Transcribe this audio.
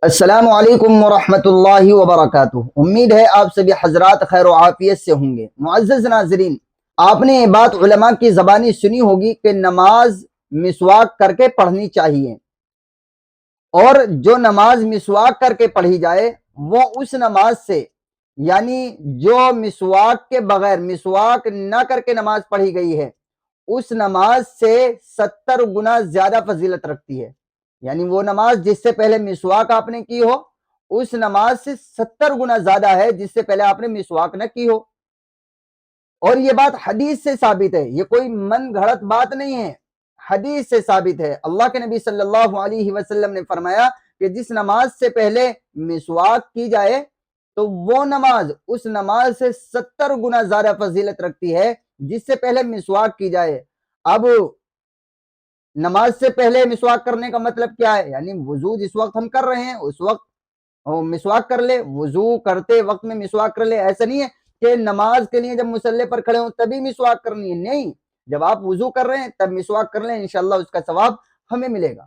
السلام علیکم ورحمۃ اللہ وبرکاتہ۔ امید ہے آپ سبھی حضرات خیر و عافیت سے ہوں گے۔ معزز ناظرین، آپ نے یہ بات علماء کی زبانی سنی ہوگی کہ نماز مسواک کر کے پڑھنی چاہیے، اور جو نماز مسواک کر کے پڑھی جائے وہ اس نماز سے، یعنی جو مسواک کے بغیر، مسواک نہ کر کے نماز پڑھی گئی ہے، اس نماز سے 70 گنا زیادہ فضیلت رکھتی ہے۔ یعنی وہ نماز جس سے پہلے مسواک آپ نے کی ہو، اس نماز سے 70 گنا زیادہ ہے جس سے پہلے آپ نے مسواک نہ کی ہو۔ اور یہ بات حدیث سے ثابت ہے، یہ کوئی من گھڑت بات نہیں ہے، حدیث سے ثابت ہے۔ اللہ کے نبی صلی اللہ علیہ وسلم نے فرمایا کہ جس نماز سے پہلے مسواک کی جائے تو وہ نماز اس نماز سے 70 گنا زیادہ فضیلت رکھتی ہے جس سے پہلے مسواک کی جائے۔ اب نماز سے پہلے مسواک کرنے کا مطلب کیا ہے؟ یعنی وضو جس وقت ہم کر رہے ہیں اس وقت مسواک کر لے، وضو کرتے وقت میں مسواک کر لے۔ ایسا نہیں ہے کہ نماز کے لیے جب مصلی پر کھڑے ہوں تبھی مسواک کرنی ہے، نہیں، جب آپ وضو کر رہے ہیں تب مسواک کر لیں، انشاءاللہ اس کا ثواب ہمیں ملے گا۔